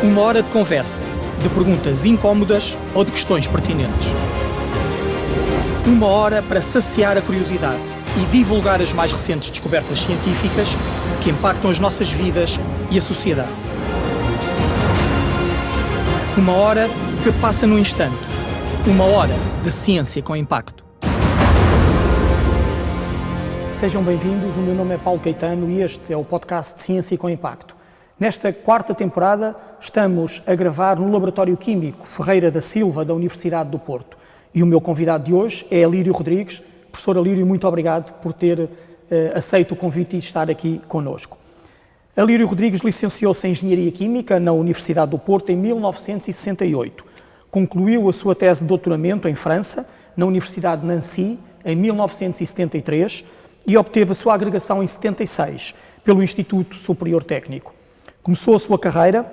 Uma hora de conversa, de perguntas incómodas ou de questões pertinentes. Uma hora para saciar a curiosidade e divulgar as mais recentes descobertas científicas que impactam as nossas vidas e a sociedade. Uma hora que passa num instante. Uma hora de ciência com impacto. Sejam bem-vindos, o meu nome é Paulo Caetano e este é o podcast de Ciência com Impacto. Nesta quarta temporada estamos a gravar no Laboratório Químico Ferreira da Silva da Universidade do Porto. E o meu convidado de hoje é Alírio Rodrigues. Professor Alírio, muito obrigado por ter aceito o convite e estar aqui connosco. Alírio Rodrigues licenciou-se em Engenharia Química na Universidade do Porto em 1968. Concluiu a sua tese de doutoramento em França, na Universidade de Nancy, em 1973, e obteve a sua agregação em 76, pelo Instituto Superior Técnico. Começou a sua carreira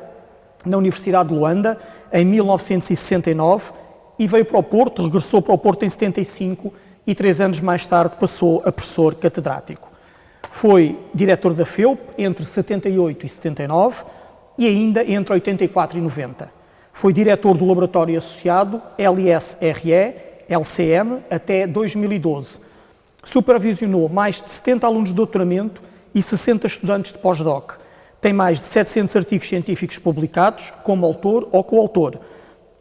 na Universidade de Luanda, em 1969, e veio para o Porto, regressou para o Porto em 75 e 3 anos mais tarde passou a professor catedrático. Foi diretor da FEUP entre 78 e 79 e ainda entre 84 e 90. Foi diretor do Laboratório Associado LSRE-LCM até 2012. Supervisionou mais de 70 alunos de doutoramento e 60 estudantes de pós-doc. Tem mais de 700 artigos científicos publicados, como autor ou coautor.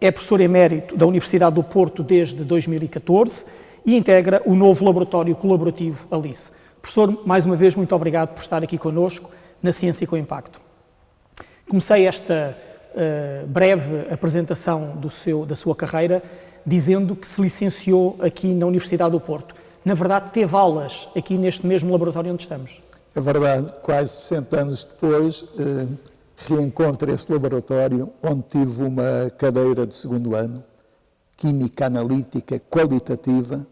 É professor emérito da Universidade do Porto desde 2014 e integra o novo laboratório colaborativo ALICE. Professor, mais uma vez, muito obrigado por estar aqui connosco na Ciência com Impacto. Comecei esta breve apresentação da sua carreira dizendo que se licenciou aqui na Universidade do Porto. Na verdade, teve aulas aqui neste mesmo laboratório onde estamos. É verdade, quase 60 anos depois, reencontro este laboratório onde tive uma cadeira de segundo ano, Química Analítica Qualitativa,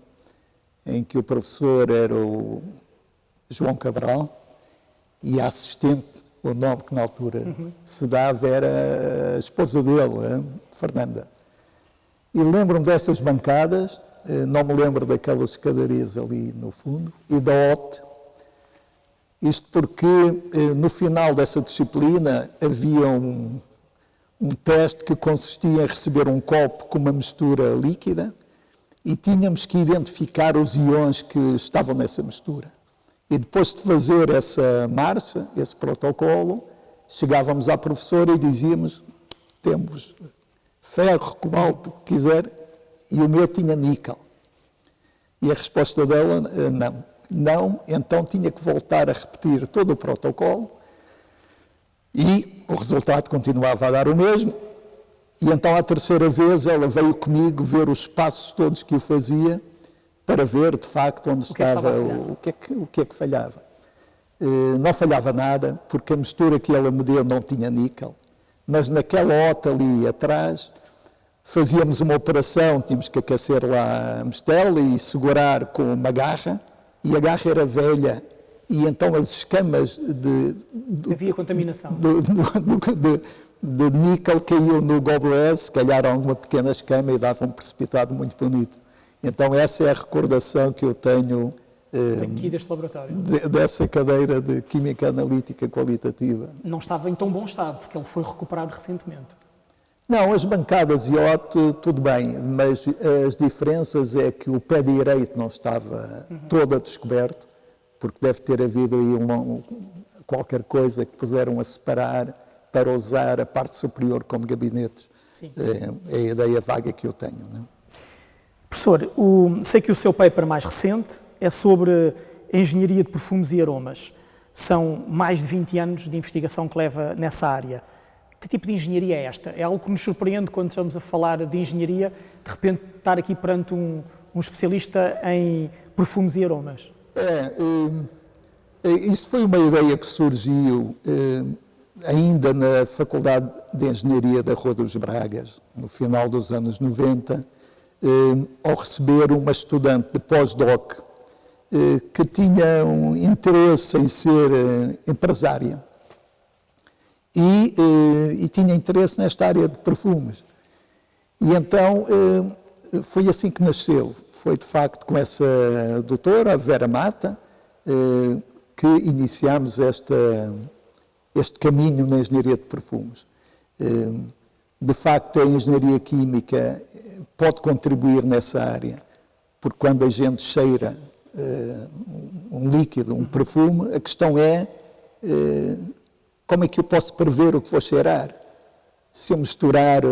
em que o professor era o João Cabral e a assistente, o nome que na altura se dava, era a esposa dele, Fernanda. E lembro-me destas bancadas, não me lembro daquelas escadarias ali no fundo, e da OT. Isto porque no final dessa disciplina havia um teste que consistia em receber um copo com uma mistura líquida e tínhamos que identificar os íons que estavam nessa mistura. E depois de fazer essa marcha, esse protocolo, chegávamos à professora e dizíamos: temos ferro, cobalto, o que quiser, e o meu tinha níquel. E a resposta dela, não. Não, então tinha que voltar a repetir todo o protocolo e o resultado continuava a dar o mesmo. E então, à terceira vez, ela veio comigo ver os passos todos que eu fazia para ver, de facto, onde estava, o que é que falhava. Não falhava nada, porque a mistura que ela me deu não tinha níquel, mas naquela OTA ali atrás, fazíamos uma operação, tínhamos que aquecer lá a mistela e segurar com uma garra, e a garra era velha, e então as escamas havia contaminação. De níquel caíam no gobelé, se calhar alguma pequena escama, e dava um precipitado muito bonito. Então essa é a recordação que eu tenho aqui deste laboratório. Dessa cadeira de Química Analítica Qualitativa. Não estava em tão bom estado, porque ele foi recuperado recentemente. Não, as bancadas e OT, tudo bem, mas as diferenças é que o pé direito não estava todo descoberto, porque deve ter havido aí qualquer coisa que puseram a separar para usar a parte superior como gabinetes. Sim. É a ideia vaga que eu tenho. Não é? Professor, sei que o seu paper mais recente é sobre a engenharia de perfumes e aromas. São mais de 20 anos de investigação que leva nessa área. Que tipo de engenharia é esta? É algo que nos surpreende quando estamos a falar de engenharia, de repente estar aqui perante um especialista em perfumes e aromas. Isso foi uma ideia que surgiu ainda na Faculdade de Engenharia da Rua dos Bragas, no final dos anos 90, ao receber uma estudante de pós-doc que tinha um interesse em ser empresária. E tinha interesse nesta área de perfumes. E então foi assim que nasceu. Foi de facto com essa doutora, a Vera Mata, que iniciámos este caminho na engenharia de perfumes. De facto, a engenharia química pode contribuir nessa área, porque quando a gente cheira um líquido, um perfume, a questão é como é que eu posso prever o que vou cheirar? Se eu misturar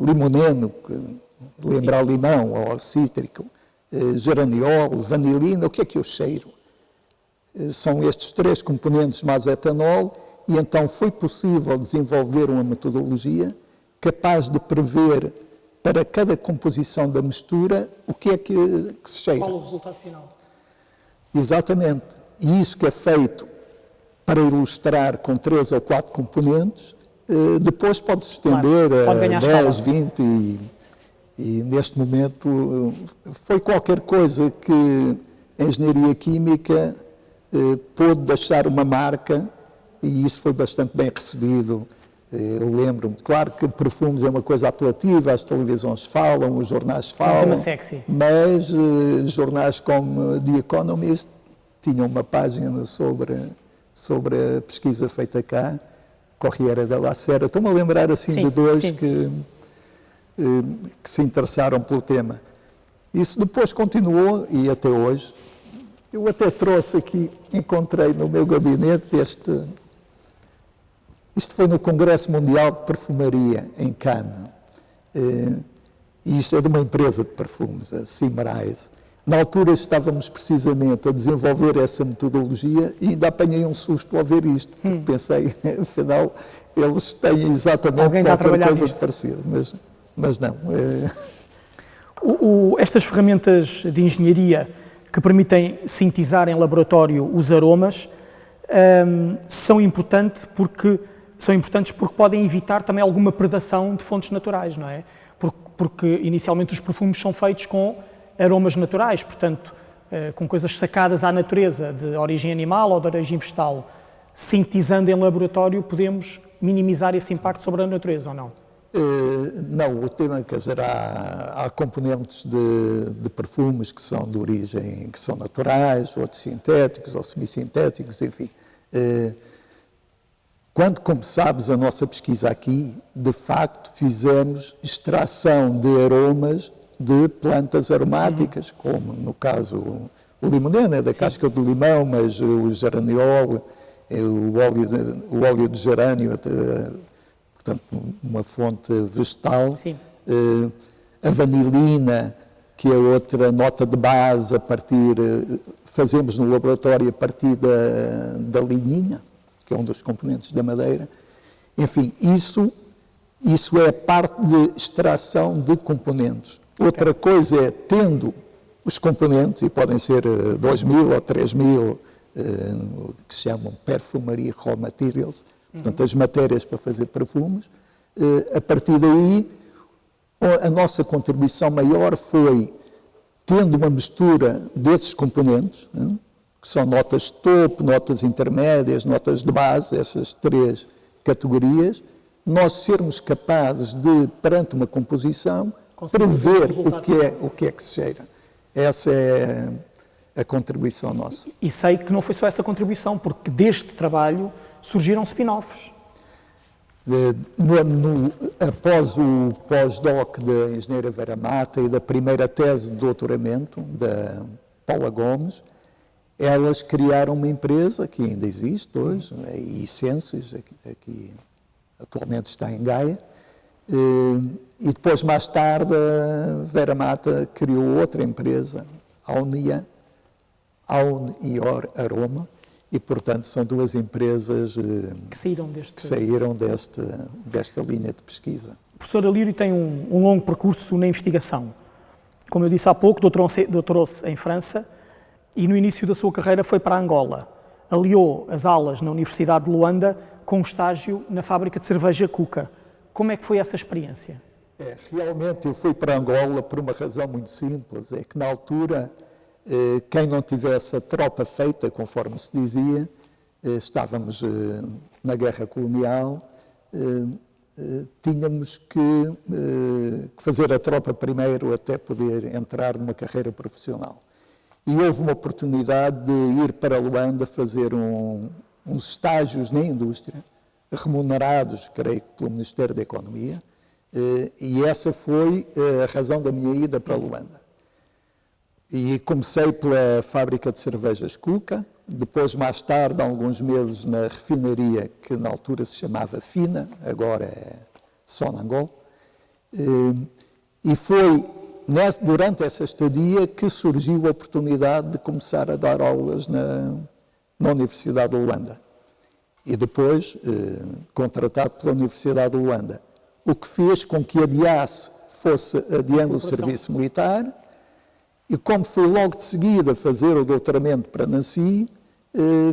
limoneno, lembrar limão, ou cítrico, geraniol, vanilina, o que é que eu cheiro? São estes 3 componentes mais etanol, e então foi possível desenvolver uma metodologia capaz de prever para cada composição da mistura o que é que se cheira. Qual o resultado final? Exatamente. E isso que é feito para ilustrar com 3 ou 4 componentes, depois pode-se estender pode a 10, 20 e neste momento foi qualquer coisa que a engenharia química pôde deixar uma marca e isso foi bastante bem recebido. Eu lembro-me, claro que perfumes é uma coisa apelativa, as televisões falam, os jornais falam, tema sexy. Mas jornais como The Economist tinham uma página sobre a pesquisa feita cá, Corriere della Sera. Estou-me a lembrar assim de 2 que se interessaram pelo tema. Isso depois continuou e até hoje. Eu até trouxe aqui, encontrei no meu gabinete isto foi no Congresso Mundial de Perfumaria, em Cannes. E isto é de uma empresa de perfumes, a Symrise. Na altura estávamos precisamente a desenvolver essa metodologia e ainda apanhei um susto ao ver isto, porque pensei, afinal, eles têm exatamente qualquer coisa de parecido, mas não. Estas ferramentas de engenharia que permitem sintetizar em laboratório os aromas são importantes porque podem evitar também alguma predação de fontes naturais, não é? Porque inicialmente os perfumes são feitos com aromas naturais, portanto, com coisas sacadas à natureza, de origem animal ou de origem vegetal. Sintetizando em laboratório, podemos minimizar esse impacto sobre a natureza, ou não? Não, o tema, quer dizer, há componentes de perfumes que são de origem, que são naturais, outros sintéticos ou semissintéticos, enfim. Quando começámos a nossa pesquisa aqui, de facto, fizemos extração de aromas de plantas aromáticas, como no caso o limoneno, é da casca de limão, mas o geraniol, o óleo de gerânio, portanto, uma fonte vegetal, a vanilina, que é outra nota de base fazemos no laboratório a partir da lignina, que é um dos componentes da madeira. Enfim, isso é parte de extração de componentes. Outra coisa é, tendo os componentes, e podem ser 2.000 ou 3.000, que se chamam perfumaria raw materials, portanto, as matérias para fazer perfumes, a partir daí, a nossa contribuição maior foi, tendo uma mistura desses componentes, que são notas de topo, notas intermédias, notas de base, essas 3 categorias, nós sermos capazes de, perante uma composição, prever o que é que se cheira. Essa é a contribuição nossa. E sei que não foi só essa contribuição, porque deste trabalho surgiram spin-offs. Após o pós-doc da engenheira Vera Mata e da primeira tese de doutoramento da Paula Gomes, elas criaram uma empresa que ainda existe hoje, a Essências, aqui atualmente está em Gaia, e depois, mais tarde, a Vera Mata criou outra empresa, Aun Ior Aroma, e, portanto, são 2 empresas que saíram desta linha de pesquisa. O professor Alírio tem um longo percurso na investigação. Como eu disse há pouco, doutorou-se em França e, no início da sua carreira, foi para Angola. Aliou as aulas na Universidade de Luanda com um estágio na fábrica de cerveja Cuca. Como é que foi essa experiência? Realmente eu fui para Angola por uma razão muito simples, é que na altura quem não tivesse a tropa feita, conforme se dizia, estávamos na guerra colonial, tínhamos que fazer a tropa primeiro até poder entrar numa carreira profissional. E houve uma oportunidade de ir para Luanda fazer uns estágios na indústria, remunerados, creio que pelo Ministério da Economia, e essa foi a razão da minha ida para Luanda. E comecei pela fábrica de cervejas Cuca, depois, mais tarde, alguns meses, na refinaria que na altura se chamava Fina, agora é Sonangol. E foi durante essa estadia que surgiu a oportunidade de começar a dar aulas na Universidade de Luanda. E depois, contratado pela Universidade de Luanda, o que fez com que fosse adiando o serviço militar. E como fui logo de seguida fazer o doutoramento para Nancy,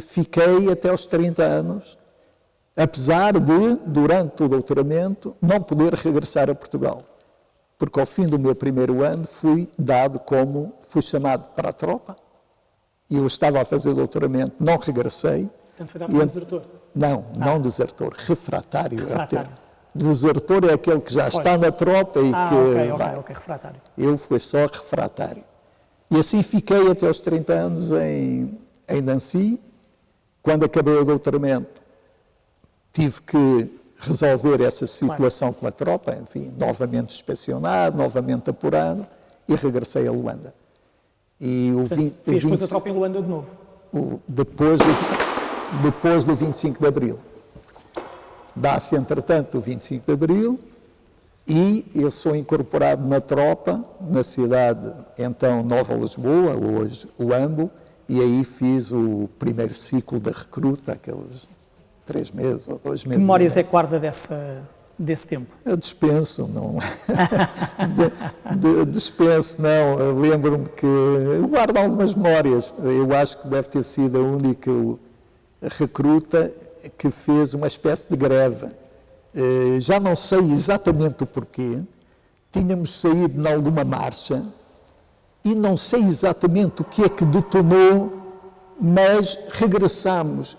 fiquei até aos 30 anos, apesar de, durante o doutoramento, não poder regressar a Portugal. Porque ao fim do meu primeiro ano fui chamado para a tropa, e eu estava a fazer doutoramento, não regressei. Portanto, foi dado como desertor? Não desertor, refratário. Desertor é aquele que já está na tropa e que vai. Ok, refratário. Eu fui só refratário. E assim fiquei até aos 30 anos em Nancy. Quando acabei o doutoramento, tive que resolver essa situação com a tropa, enfim, novamente inspecionado, novamente apurado, e regressei a Luanda. Fez depois a tropa em Luanda de novo? Depois do 25 de Abril. Dá-se, entretanto, o 25 de Abril, e eu sou incorporado na tropa, na cidade, então, Nova Lisboa, hoje Uambo, e aí fiz o primeiro ciclo da recruta, aqueles 3 meses ou 2 meses. Que memórias é que guarda desse tempo? Eu dispenso, não. Dispenso, não. Lembro-me que. Eu guardo algumas memórias. Eu acho que deve ter sido a única recruta que fez uma espécie de greve. Já não sei exatamente o porquê. Tínhamos saído em alguma marcha e não sei exatamente o que é que detonou, mas regressámos.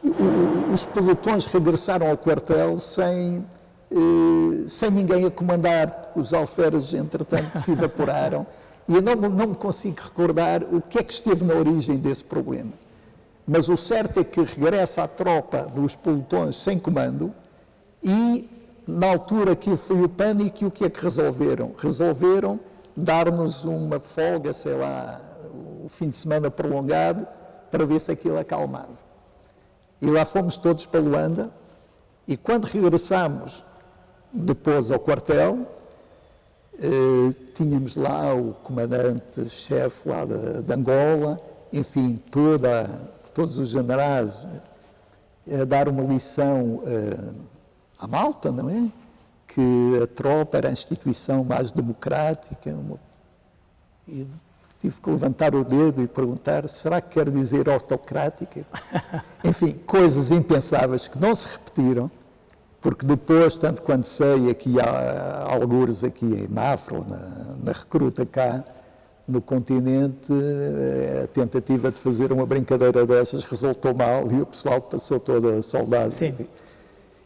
Os pelotões regressaram ao quartel sem ninguém a comandar. Os alferes, entretanto, se evaporaram. E eu não me consigo recordar o que é que esteve na origem desse problema. Mas o certo é que regressa a tropa dos pelotões sem comando e, na altura, aquilo foi o pânico, e o que é que resolveram? Resolveram dar-nos uma folga, sei lá, o fim de semana prolongado, para ver se aquilo acalmava. E lá fomos todos para Luanda, e quando regressámos depois ao quartel, tínhamos lá o comandante-chefe lá de Angola, enfim, todos os generais a dar uma lição à malta, não é? Que a tropa era a instituição mais democrática. E tive que levantar o dedo e perguntar, será que quer dizer autocrática? Enfim, coisas impensáveis que não se repetiram, porque depois, tanto quando sei, aqui há algures aqui em Mafra, na recruta cá, no continente, a tentativa de fazer uma brincadeira dessas resultou mal e o pessoal passou toda soldado. Sim.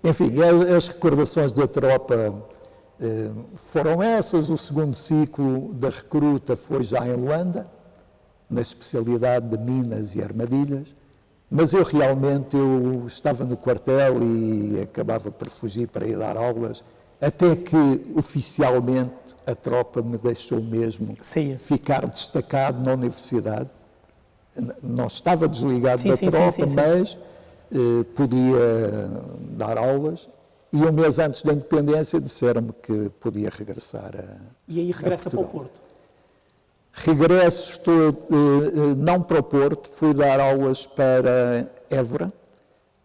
Enfim, as recordações da tropa foram essas. O segundo ciclo da recruta foi já em Luanda, na especialidade de minas e armadilhas, mas eu estava no quartel e acabava por fugir para ir dar aulas, até que oficialmente a tropa me deixou mesmo ficar destacado na universidade. Não estava desligado da tropa, mas podia dar aulas, e um mês antes da independência disseram-me que podia regressar E aí regressa para o Porto? Regresso, não para o Porto, fui dar aulas para Évora.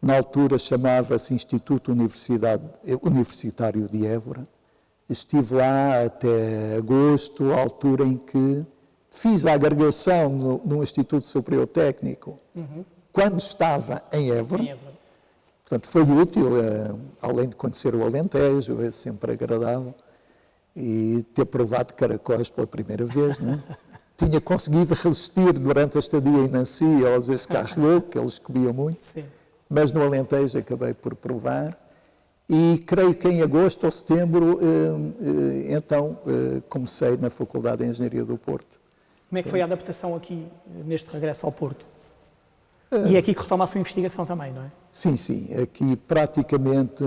Na altura chamava-se Instituto Universitário de Évora. Estive lá até agosto, a altura em que fiz a agregação no Instituto Superior Técnico, quando estava em Évora. Portanto, foi útil, além de conhecer o Alentejo, é sempre agradável, e ter provado caracóis pela primeira vez, não é? Tinha conseguido resistir durante a estadia em Nancy aos escargots, que eles comiam muito. Sim. Mas no Alentejo acabei por provar, e creio que em agosto ou setembro, então, comecei na Faculdade de Engenharia do Porto. Como é que foi a adaptação aqui, neste regresso ao Porto? E é aqui que retoma a sua investigação também, não é? Sim, sim. Aqui praticamente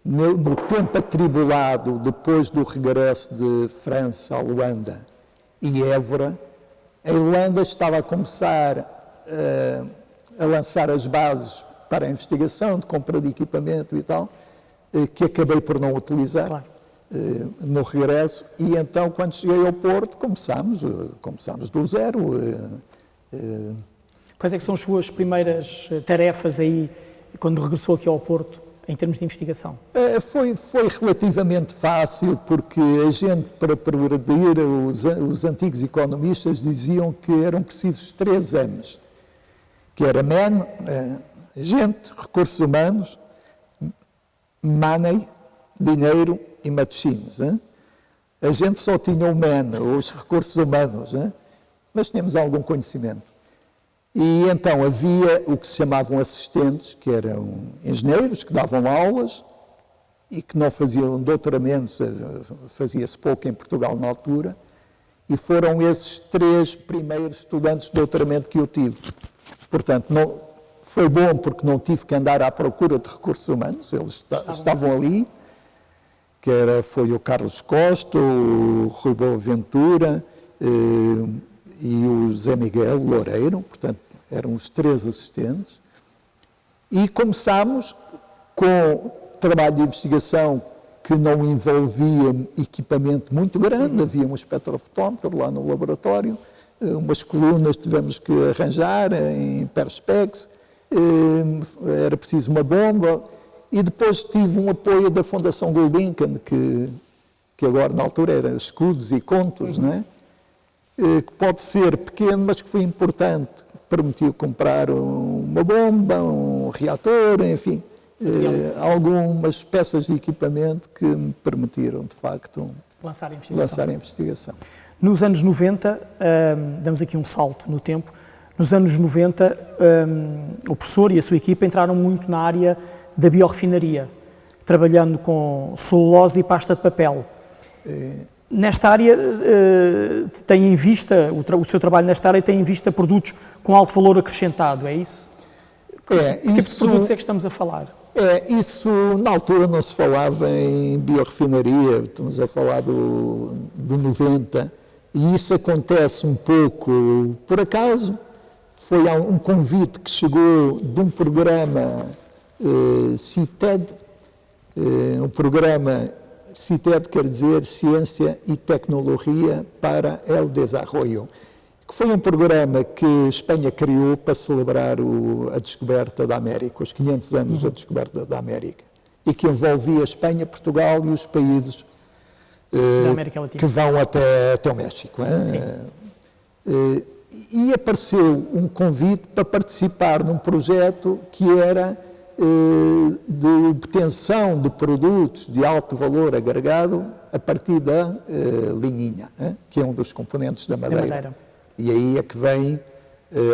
no tempo atribulado depois do regresso de França a Luanda e Évora, a Luanda estava a começar a lançar as bases para a investigação, de compra de equipamento e tal, que acabei por não utilizar. Claro. No regresso, e então quando cheguei ao Porto começámos do zero. Quais é que são as suas primeiras tarefas aí, quando regressou aqui ao Porto, em termos de investigação? Foi relativamente fácil, porque a gente, para progredir, os antigos economistas diziam que eram precisos 3 M's, que era man, gente, recursos humanos, money, dinheiro e machines. A gente só tinha o man, os recursos humanos, mas tínhamos algum conhecimento. E então havia o que se chamavam assistentes, que eram engenheiros que davam aulas e que não faziam doutoramentos, fazia-se pouco em Portugal na altura, e foram esses 3 primeiros estudantes de doutoramento que eu tive. Portanto, foi bom porque não tive que andar à procura de recursos humanos, eles estavam ali, foi o Carlos Costa, o Rui Boaventura e o Zé Miguel Loureiro, portanto, eram os 3 assistentes, e começámos com trabalho de investigação que não envolvia equipamento muito grande, havia um espectrofotómetro lá no laboratório, umas colunas tivemos que arranjar em perspex, era preciso uma bomba, e depois tive um apoio da Fundação Gulbenkian, que agora na altura era escudos e contos, não é? Que pode ser pequeno, mas que foi importante. Permitiu comprar uma bomba, um reator, enfim, algumas peças de equipamento que me permitiram, de facto, lançar a investigação. Nos anos 90, damos aqui um salto no tempo, nos anos 90 o professor e a sua equipa entraram muito na área da biorrefinaria, trabalhando com celulose e pasta de papel. Nesta área, tem em vista, o seu trabalho nesta área tem em vista produtos com alto valor acrescentado, é isso? Que tipo de produtos é que estamos a falar? Isso na altura não se falava em biorrefinaria, estamos a falar do 90, e isso acontece um pouco por acaso. Foi um convite que chegou de um programa CITED, um programa CITED quer dizer Ciência e Tecnologia para el Desarrollo, que foi um programa que a Espanha criou para celebrar a descoberta da América, os 500 anos da descoberta da América, e que envolvia a Espanha, Portugal e os países da América Latina, que vão até o México. E apareceu um convite para participar num projeto que era de obtenção de produtos de alto valor agregado a partir da lininha, que é um dos componentes da madeira. E aí é que vem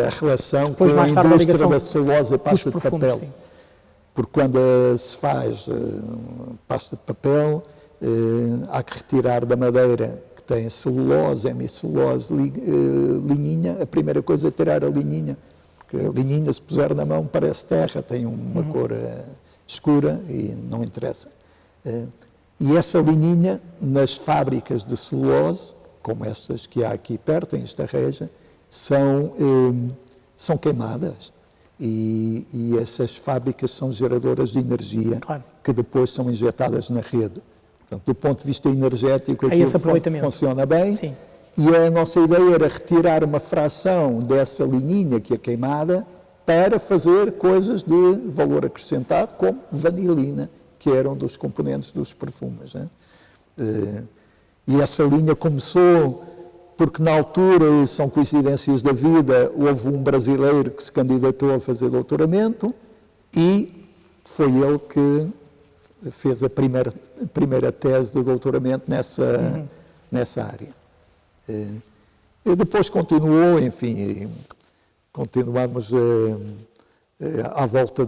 a relação com a indústria da celulose e pasta de papel. Sim. Porque quando se faz pasta de papel, há que retirar da madeira que tem celulose, hemicelulose, lininha. A primeira coisa é tirar a lininha. Porque a lininha, se puser na mão, parece terra, tem uma cor escura e não interessa. E essa lininha, nas fábricas de celulose, como estas que há aqui perto, em Estarreja, são queimadas. E essas fábricas são geradoras de energia, claro, que depois são injetadas na rede. Portanto, do ponto de vista energético, aquilo funciona bem. Sim. E a nossa ideia era retirar uma fração dessa lininha que é queimada para fazer coisas de valor acrescentado, como vanilina, que era um dos componentes dos perfumes. E essa linha começou porque, na altura, são coincidências da vida, houve um brasileiro que se candidatou a fazer doutoramento e foi ele que fez a primeira tese de doutoramento nessa área. E depois continuou, enfim, continuamos à volta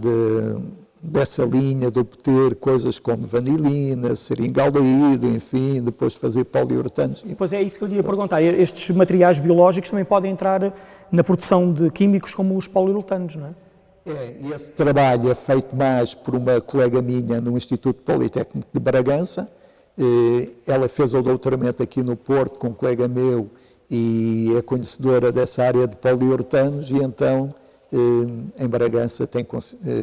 dessa linha de obter coisas como vanilina, seringaldeído, enfim, depois fazer poliuretanos. Pois é isso que eu lhe ia perguntar. Estes materiais biológicos também podem entrar na produção de químicos como os poliuretanos, não é? E esse trabalho é feito mais por uma colega minha no Instituto Politécnico de Bragança. Ela fez o doutoramento aqui no Porto com um colega meu e é conhecedora dessa área de poliuretanos e então em Bragança tem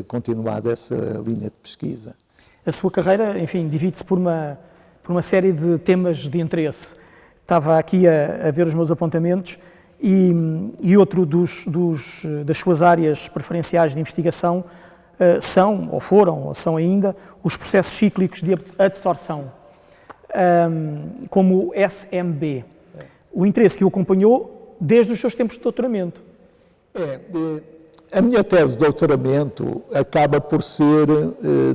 continuado essa linha de pesquisa. A sua carreira, enfim, divide-se por uma série de temas de interesse. Estava aqui a ver os meus apontamentos e outro das suas áreas preferenciais de investigação são, ou foram, ou são ainda, os processos cíclicos de adsorção, como o SMB. O interesse que o acompanhou desde os seus tempos de doutoramento. A minha tese de doutoramento acaba por ser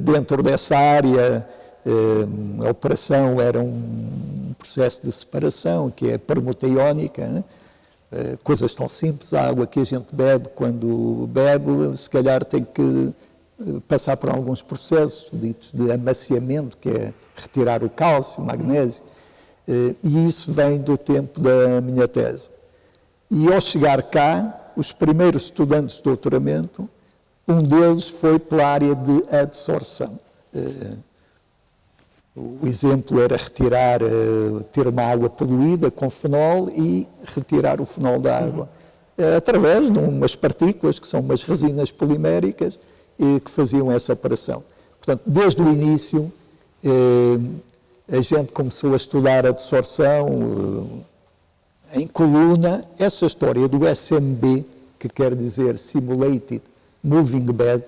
dentro dessa área. A operação era um processo de separação, que é a permuta iónica, né? Coisas tão simples, a água que a gente bebe, quando bebe, se calhar tem que passar por alguns processos ditos de amaciamento, que é retirar o cálcio, o magnésio, e isso vem do tempo da minha tese. E ao chegar cá, os primeiros estudantes de doutoramento, um deles foi pela área de adsorção. O exemplo era ter uma água poluída com fenol e retirar o fenol da água, através de umas partículas, que são umas resinas poliméricas, que faziam essa operação. Portanto, desde o início, a gente começou a estudar a adsorção em coluna. Essa história do SMB, que quer dizer Simulated Moving Bed,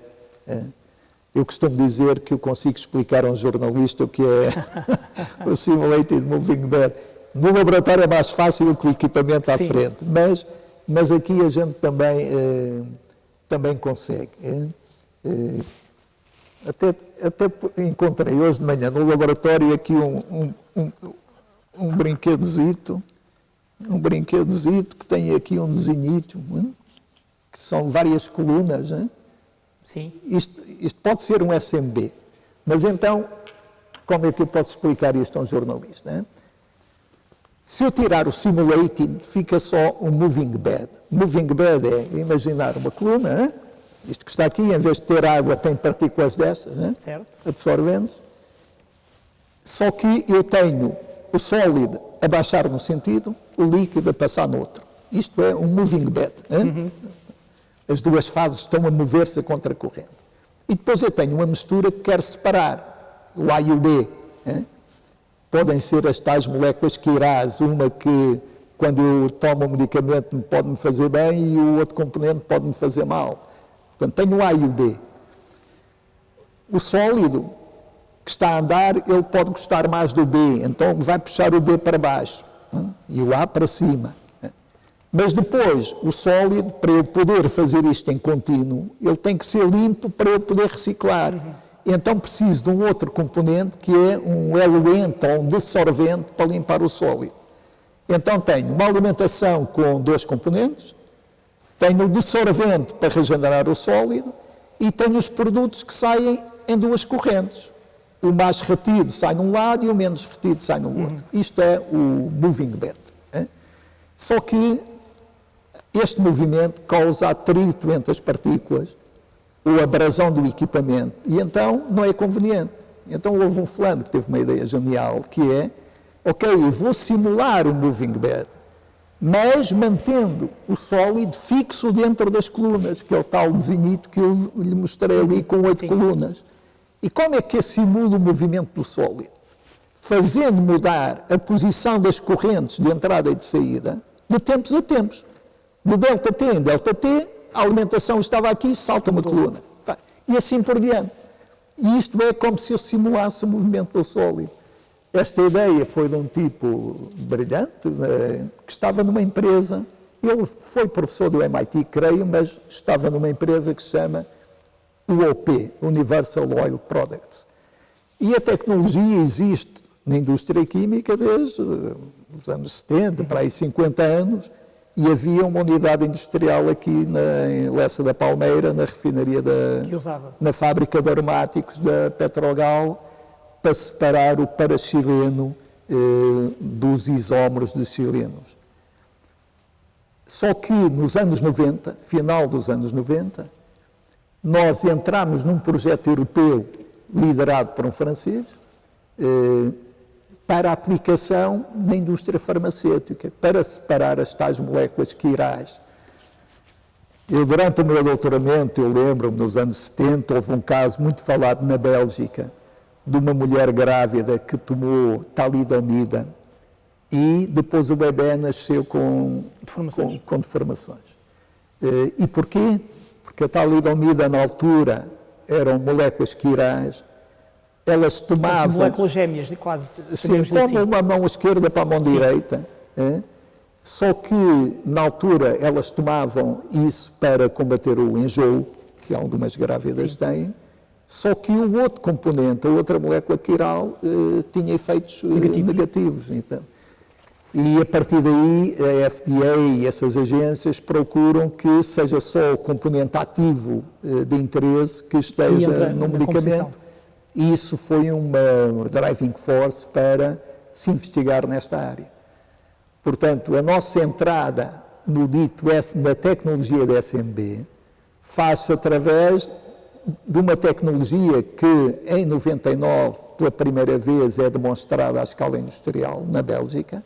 eu costumo dizer que eu consigo explicar a um jornalista o que é o Simulated Moving Bed. No laboratório é mais fácil que o equipamento à frente, mas aqui a gente também consegue. Até encontrei hoje de manhã no laboratório aqui um brinquedozito, que tem aqui um desenhito, que são várias colunas. Sim. Isto pode ser um SMB, mas então, como é que eu posso explicar isto a um jornalista? Se eu tirar o simulating, fica só um moving bed. Moving bed é imaginar uma coluna, isto que está aqui, em vez de ter água, tem partículas destas, absorventes. Só que eu tenho o sólido a baixar num sentido, o líquido a passar no outro. Isto é um moving bed. As duas fases estão a mover-se a contracorrente. E depois eu tenho uma mistura que quer separar, o A e o B. Podem ser as tais moléculas quirase, uma que, quando eu tomo um medicamento, pode me fazer bem e o outro componente pode me fazer mal. Portanto, tenho o A e o B. O sólido que está a andar, ele pode gostar mais do B, então vai puxar o B para baixo e o A para cima. Mas depois, o sólido, para eu poder fazer isto em contínuo, ele tem que ser limpo para eu poder reciclar. Então preciso de um outro componente, que é um eluente ou um dissolvente para limpar o sólido. Então tenho uma alimentação com dois componentes, tenho o dissolvente para regenerar o sólido e tenho os produtos que saem em duas correntes. O mais retido sai num lado e o menos retido sai no outro. Isto é o moving bed. Só que este movimento causa atrito entre as partículas ou abrasão do equipamento e então não é conveniente. Então houve um fulano que teve uma ideia genial, que é, ok, eu vou simular o moving bed, mas mantendo o sólido fixo dentro das colunas, que é o tal desenhito que eu lhe mostrei ali com 8 colunas. E como é que eu simulo o movimento do sólido? Fazendo mudar a posição das correntes de entrada e de saída de tempos a tempos. De ΔT em ΔT, a alimentação estava aqui, salta uma coluna. E assim por diante. E isto é como se eu simulasse o movimento do sólido. Esta ideia foi de um tipo brilhante, que estava numa empresa. Ele foi professor do MIT, creio, mas estava numa empresa que se chama UOP, Universal Oil Products. E a tecnologia existe na indústria química desde os anos 70, para aí 50 anos, e havia uma unidade industrial aqui em Lessa da Palmeira, na refinaria na fábrica de aromáticos da Petrogal, para separar o paraxileno dos isómeros de xilenos. Só que nos anos 90, final dos anos 90, nós entramos num projeto europeu liderado por um francês para a aplicação na indústria farmacêutica, para separar as tais moléculas quirais. Eu, durante o meu doutoramento, eu lembro-me, nos anos 70, houve um caso muito falado na Bélgica, de uma mulher grávida que tomou talidomida e depois o bebê nasceu com deformações. E porquê? Porque a talidomida, na altura, eram moléculas quirais, elas tomavam... moléculas gêmeas, quase. Sim, como assim. uma mão esquerda para a mão direita. Só que, na altura, elas tomavam isso para combater o enjoo, que algumas grávidas têm, só que o outro componente, a outra molécula quiral, tinha efeitos negativos. Então. E, a partir daí, a FDA e essas agências procuram que seja só o componente ativo de interesse que esteja no medicamento. E isso foi uma driving force para se investigar nesta área. Portanto, a nossa entrada no dito na tecnologia da SMB faz-se através de uma tecnologia que, em 99, pela primeira vez, é demonstrada à escala industrial na Bélgica,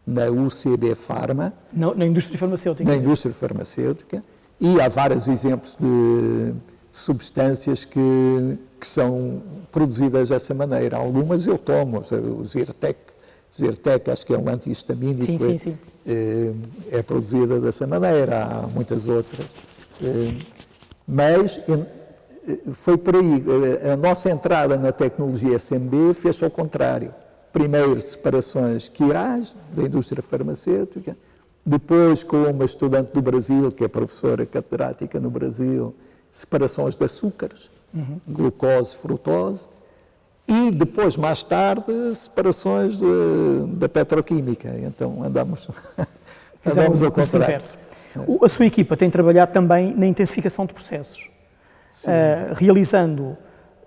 na UCB Pharma. Na indústria farmacêutica. Na indústria farmacêutica. E há vários exemplos de substâncias que são produzidas dessa maneira. Algumas eu tomo, o Zyrtec, acho que é um antihistamínico, sim. É produzida dessa maneira, há muitas outras. Mas foi por aí, a nossa entrada na tecnologia SMB fez ao contrário. Primeiro, separações quirais, da indústria farmacêutica, depois, com uma estudante do Brasil, que é professora catedrática no Brasil, separações de açúcares, glucose, frutose, e depois, mais tarde, separações da petroquímica. Então, andamos ao contrário. A sua equipa tem trabalhado também na intensificação de processos, realizando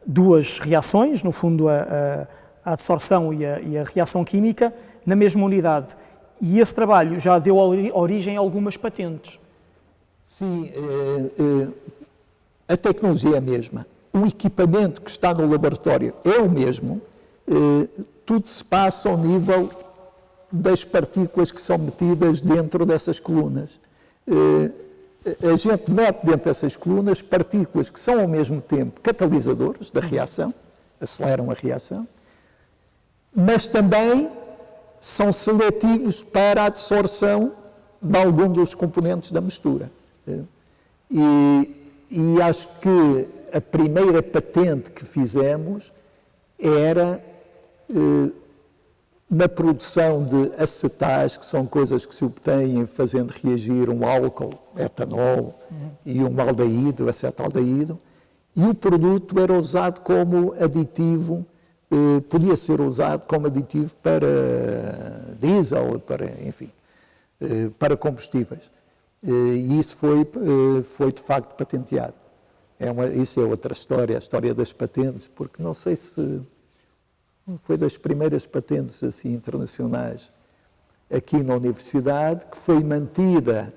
duas reações, no fundo a adsorção e a reação química, na mesma unidade. E esse trabalho já deu origem a algumas patentes. Sim, a tecnologia é a mesma. O equipamento que está no laboratório é o mesmo, tudo se passa ao nível das partículas que são metidas dentro dessas colunas. A gente mete dentro dessas colunas partículas que são ao mesmo tempo catalisadores da reação, aceleram a reação, mas também são seletivos para a adsorção de algum dos componentes da mistura. E acho que a primeira patente que fizemos era na produção de acetais, que são coisas que se obtêm fazendo reagir um álcool, etanol, e um aldeído, acetaldeído, e o produto era usado como aditivo, podia ser usado como aditivo para diesel, para combustíveis. E isso foi de facto patenteado. Isso é outra história, a história das patentes, porque não sei se foi das primeiras patentes assim internacionais aqui na universidade, que foi mantida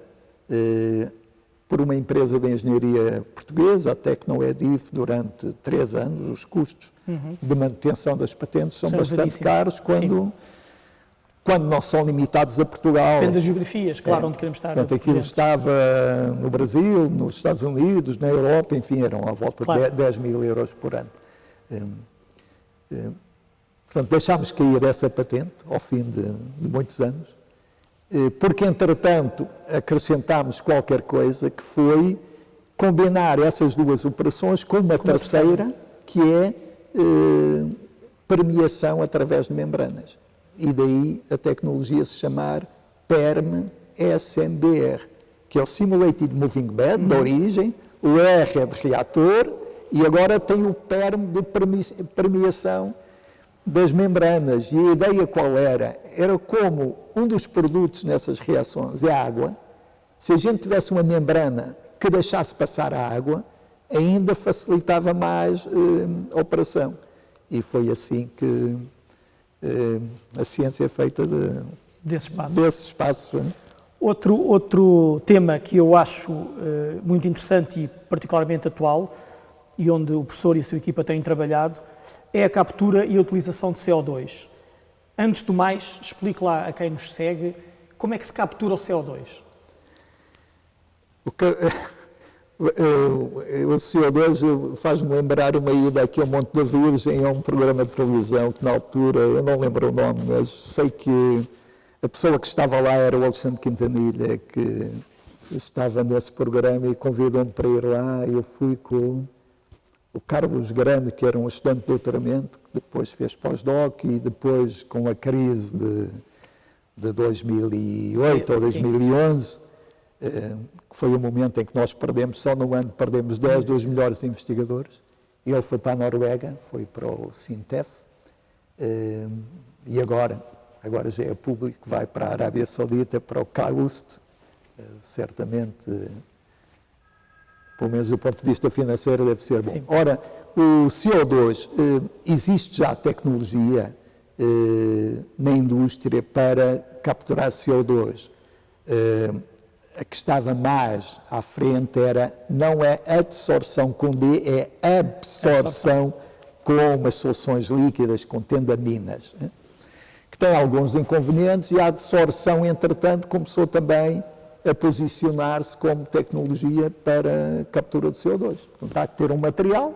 por uma empresa de engenharia portuguesa, a Tecnoedif, durante 3 anos. Os custos de manutenção das patentes são bastante caros quando não são limitados a Portugal. Depende das geografias, claro, onde queremos estar. Portanto, aquilo estava no Brasil, nos Estados Unidos, na Europa, enfim, eram à volta de 10 mil euros por ano. Portanto, deixámos cair essa patente ao fim de muitos anos, porque, entretanto, acrescentámos qualquer coisa que foi combinar essas duas operações com uma terceira, que é permeação através de membranas. E daí a tecnologia se chamar PERM-SMBR, que é o Simulated Moving Bed, da origem, o R é de reator, e agora tem o PERM de permeação das membranas. E a ideia qual era? Era como um dos produtos nessas reações é a água. Se a gente tivesse uma membrana que deixasse passar a água, ainda facilitava mais a operação. E foi assim que a ciência é feita desses espaços. Outro tema que eu acho muito interessante e particularmente atual, e onde o professor e a sua equipa têm trabalhado, é a captura e a utilização de CO2. Antes do mais, explique lá a quem nos segue como é que se captura o CO2. O CO2 faz-me lembrar uma ida aqui ao Monte da Virgem, a um programa de televisão que na altura, eu não lembro o nome, mas sei que a pessoa que estava lá era o Alexandre Quintanilha, que estava nesse programa e convidou-me para ir lá. Eu fui com o Carlos Grande, que era um estudante de doutoramento, que depois fez pós-doc, e depois com a crise de 2008 ou 2011, que foi o momento em que nós perdemos, só no ano perdemos 10 dos melhores investigadores. Ele foi para a Noruega, foi para o Sintef, e agora já é público, vai para a Arábia Saudita, para o KAUST, certamente, pelo menos do ponto de vista financeiro, deve ser bom. Sim. Ora, o CO2, existe já tecnologia na indústria para capturar CO2. A que estava mais à frente não é adsorção com D, é absorção com umas soluções líquidas contendo aminas, né? Que tem alguns inconvenientes, e a adsorção, entretanto, começou também a posicionar-se como tecnologia para captura de CO2. Portanto, há que ter um material,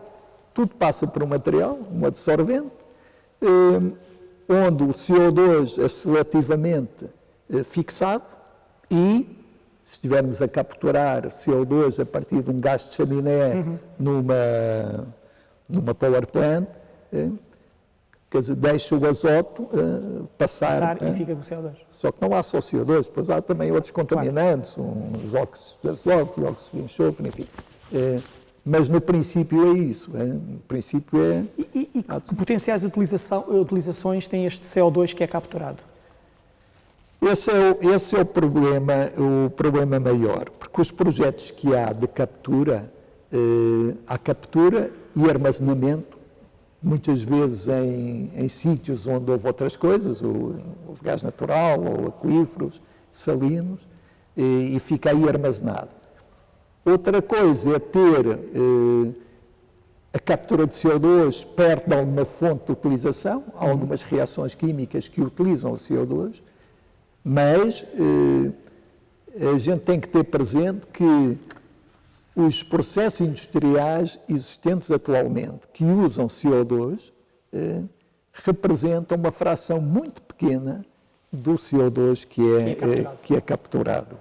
tudo passa por um material, um adsorvente, onde o CO2 é selectivamente fixado, e se estivermos a capturar CO2 a partir de um gás de chaminé numa power plant, quer dizer, deixa o azoto passar e fica com CO2. Só que não há só CO2, depois há também outros contaminantes, uns óxidos de azoto, óxidos de enxofre, enfim. Mas no princípio é isso. No princípio é... E que potenciais utilizações tem este CO2 que é capturado? Esse é o problema maior, porque os projetos que há de captura, há captura e armazenamento, muitas vezes em sítios onde houve outras coisas, houve gás natural ou aquíferos, salinos, e fica aí armazenado. Outra coisa é ter a captura de CO2 perto de alguma fonte de utilização, há algumas reações químicas que utilizam o CO2, mas a gente tem que ter presente que os processos industriais existentes atualmente que usam CO2 representam uma fração muito pequena do CO2 que é capturado.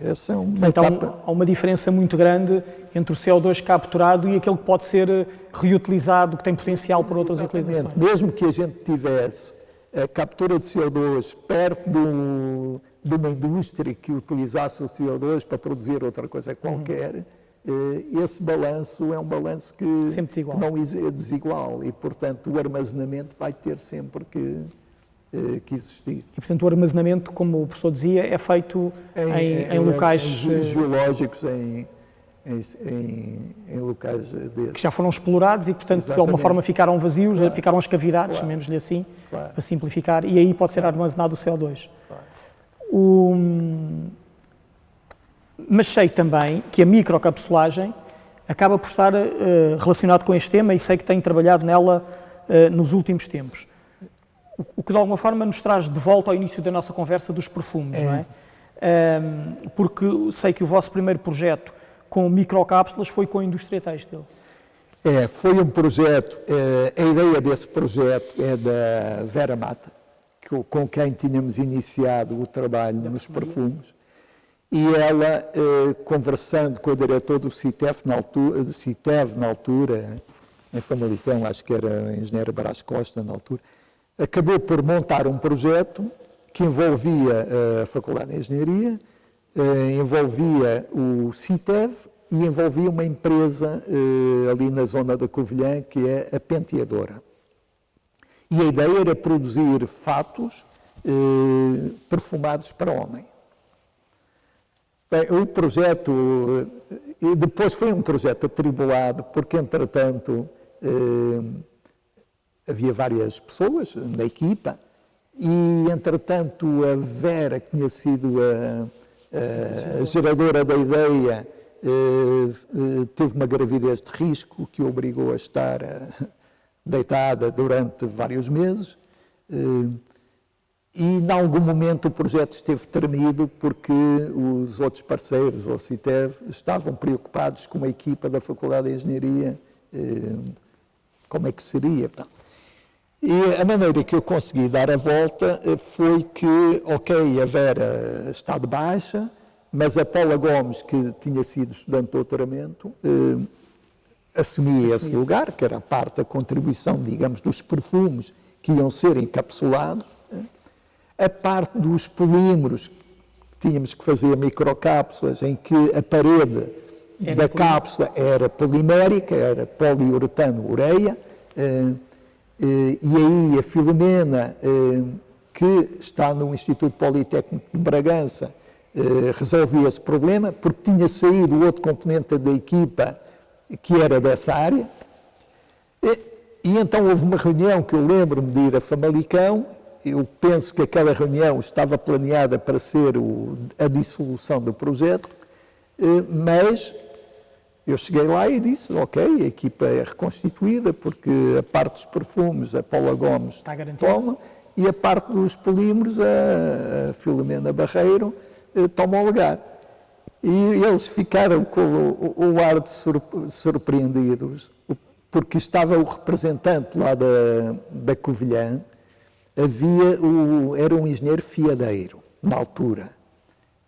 Essa é uma então, há uma diferença muito grande entre o CO2 capturado e aquele que pode ser reutilizado, que tem potencial para outras utilizações. Mesmo que a gente tivesse a captura de CO2 perto de uma indústria que utilizasse o CO2 para produzir outra coisa qualquer, esse balanço é um balanço que não é desigual, e, portanto, o armazenamento vai ter sempre que existir. E, portanto, o armazenamento, como o professor dizia, é feito em locais... geológicos, em locais desses. Que já foram explorados e, portanto, de alguma forma ficaram vazios, ficaram as cavidades, chamemos-lhe assim, para simplificar, e aí pode ser armazenado o CO2. Mas sei também que a microcapsulagem acaba por estar relacionado com este tema, e sei que tem trabalhado nela nos últimos tempos. O que de alguma forma nos traz de volta ao início da nossa conversa dos perfumes, não é? Porque sei que o vosso primeiro projeto com microcápsulas foi com a indústria têxtil. Foi um projeto, a ideia desse projeto é da Vera Mata, com quem tínhamos iniciado o trabalho nos perfumes, e ela, conversando com o diretor do CITEV na altura, em Famalicão, acho que era o engenheiro Brás Costa na altura, acabou por montar um projeto que envolvia a Faculdade de Engenharia, envolvia o CITEV e envolvia uma empresa ali na zona da Covilhã, que é a Penteadora. E a ideia era produzir fatos perfumados para homem. Bem, o projeto, depois foi um projeto atribulado, porque, entretanto, havia várias pessoas na equipa, e, entretanto, a Vera, que tinha sido A geradora da ideia teve uma gravidez de risco que obrigou a estar deitada durante vários meses. E, em algum momento, o projeto esteve tremido porque os outros parceiros, o CITEV, estavam preocupados com a equipa da Faculdade de Engenharia, como é que seria. E a maneira que eu consegui dar a volta foi que, ok, a Vera está de baixa, mas a Paula Gomes, que tinha sido estudante de doutoramento, assumia esse lugar, que era parte da contribuição, digamos, dos perfumes que iam ser encapsulados. A parte dos polímeros, tínhamos que fazer microcápsulas em que a parede da cápsula era polimérica, era poliuretano-ureia, e aí a Filomena, que está no Instituto Politécnico de Bragança, resolvia esse problema, porque tinha saído outro componente da equipa que era dessa área. E então houve uma reunião que eu lembro-me de ir a Famalicão. Eu penso que aquela reunião estava planeada para ser a dissolução do projeto, mas eu cheguei lá e disse, ok, a equipa é reconstituída, porque a parte dos perfumes a Paula Gomes toma, e a parte dos polímeros a Filomena Barreiro toma o lugar. E eles ficaram com o ar de surpreendidos, porque estava o representante lá da Covilhã, era um engenheiro fiadeiro, na altura,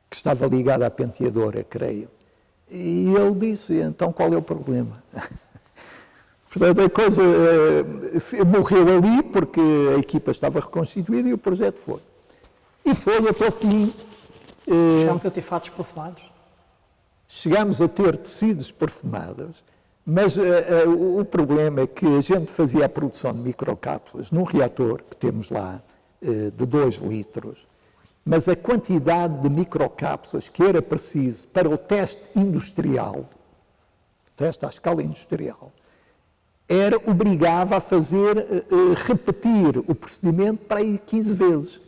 que estava ligado à penteadora, creio. E ele disse, então qual é o problema? Portanto, a coisa morreu ali porque a equipa estava reconstituída e o projeto foi. E foi até o fim. Chegámos a ter fatos perfumados? Chegámos a ter tecidos perfumados, mas o problema é que a gente fazia a produção de microcápsulas num reator que temos lá, de 2 litros, mas a quantidade de microcápsulas que era preciso para o teste industrial, teste à escala industrial, obrigava a repetir o procedimento para aí 15 vezes.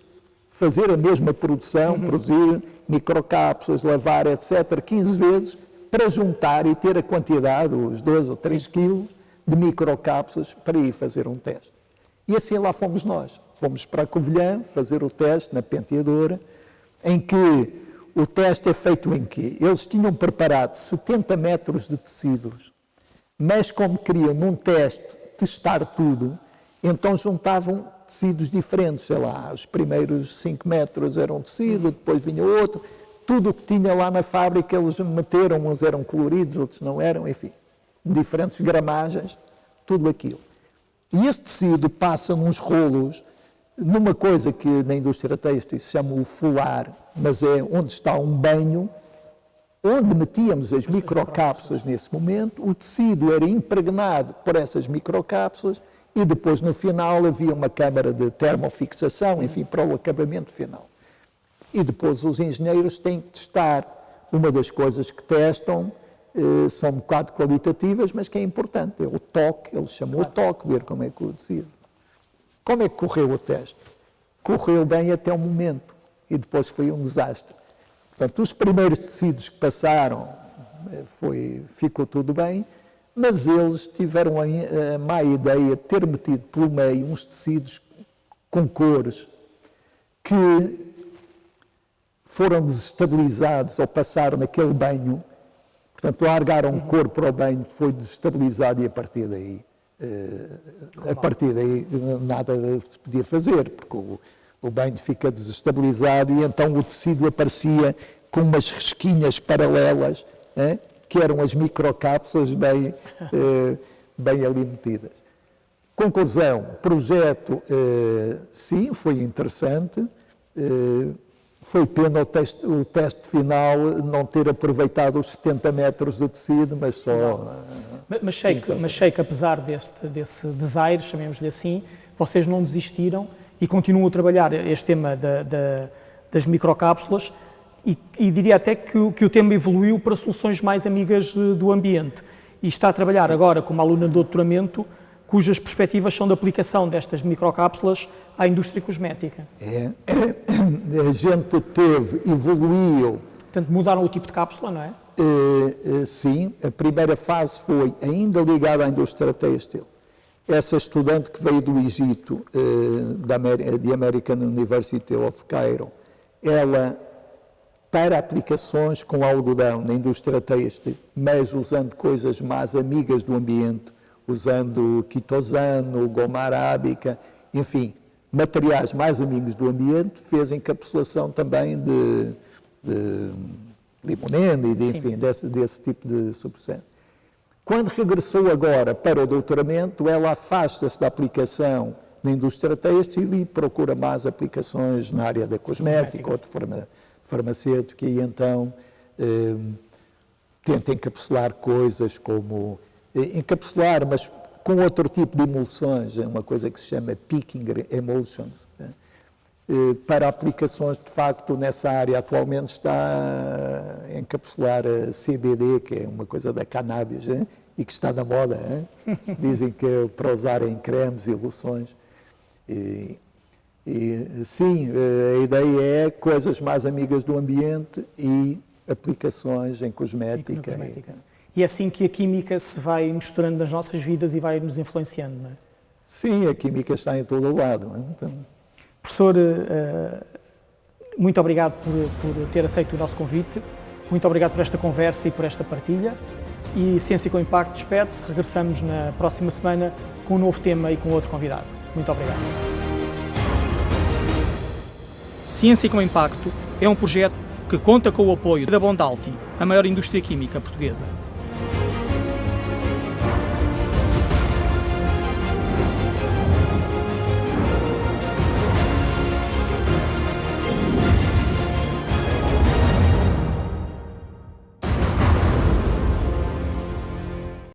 Fazer a mesma produção, produzir microcápsulas, lavar, etc., 15 vezes, para juntar e ter a quantidade, os 2 ou 3 quilos de microcápsulas para ir fazer um teste. E assim lá fomos nós. Fomos para a Covilhã fazer o teste na penteadora, em que o teste é feito em quê? Eles tinham preparado 70 metros de tecidos, mas como queriam num teste testar tudo, então juntavam tecidos diferentes, sei lá, os primeiros 5 metros eram um tecido, depois vinha outro, tudo o que tinha lá na fábrica eles meteram, uns eram coloridos, outros não eram, enfim, diferentes gramagens, tudo aquilo. E esse tecido passa nos rolos, numa coisa que na indústria têxtil se chama o fular, mas é onde está um banho, onde metíamos as microcápsulas nesse momento, o tecido era impregnado por essas microcápsulas e depois no final havia uma câmara de termofixação, enfim, para o acabamento final. E depois os engenheiros têm que testar. Uma das coisas que testam são um bocado qualitativas, mas que é importante, é o toque, eles chamam o toque, ver como é que o tecido. Como é que correu o teste? Correu bem até o momento e depois foi um desastre. Portanto, os primeiros tecidos que passaram, ficou tudo bem, mas eles tiveram a má ideia de ter metido pelo meio uns tecidos com cores que foram desestabilizados ao passar naquele banho, portanto, largaram cor para o banho, foi desestabilizado e a partir daí nada se podia fazer, porque o banho fica desestabilizado e então o tecido aparecia com umas resquinhas paralelas, que eram as microcápsulas bem ali metidas. Conclusão, projeto, sim, foi interessante, foi pena o teste final não ter aproveitado os 70 metros de tecido, mas só... Mas sei que apesar desse desaire, chamemos-lhe assim, vocês não desistiram e continuam a trabalhar este tema das microcápsulas e diria até que o tema evoluiu para soluções mais amigas do ambiente. E está a trabalhar agora como aluna de doutoramento, cujas perspectivas são de aplicação destas microcápsulas à indústria cosmética. A gente evoluiu Portanto, mudaram o tipo de cápsula, não é? Sim, a primeira fase foi ainda ligada à indústria têxtil. Essa estudante que veio do Egito, de American University of Cairo, ela, para aplicações com algodão na indústria têxtil, mas usando coisas mais amigas do ambiente, usando quitosano, goma arábica, enfim, materiais mais amigos do ambiente, fez encapsulação também de limonene e enfim, desse tipo de substância. Quando regressou agora para o doutoramento, ela afasta-se da aplicação na indústria têxtil e procura mais aplicações na área da cosmética ou de farmacêutica e então tenta encapsular coisas como encapsular, mas com outro tipo de emulsões, é uma coisa que se chama picking emulsions, né? Para aplicações, de facto, nessa área atualmente está a encapsular a CBD, que é uma coisa da cannabis, né? E que está na moda, né? Dizem que é para usar em cremes e loções. Sim, a ideia é coisas mais amigas do ambiente e aplicações em cosmética. E é assim que a química se vai misturando nas nossas vidas e vai nos influenciando, não é? Sim, a química está em todo o lado. Não é? Então... Professor, muito obrigado por ter aceito o nosso convite, muito obrigado por esta conversa e por esta partilha. E Ciência com Impacto despede-se. Regressamos na próxima semana com um novo tema e com outro convidado. Muito obrigado. Ciência com Impacto é um projeto que conta com o apoio da Bondalti, a maior indústria química portuguesa.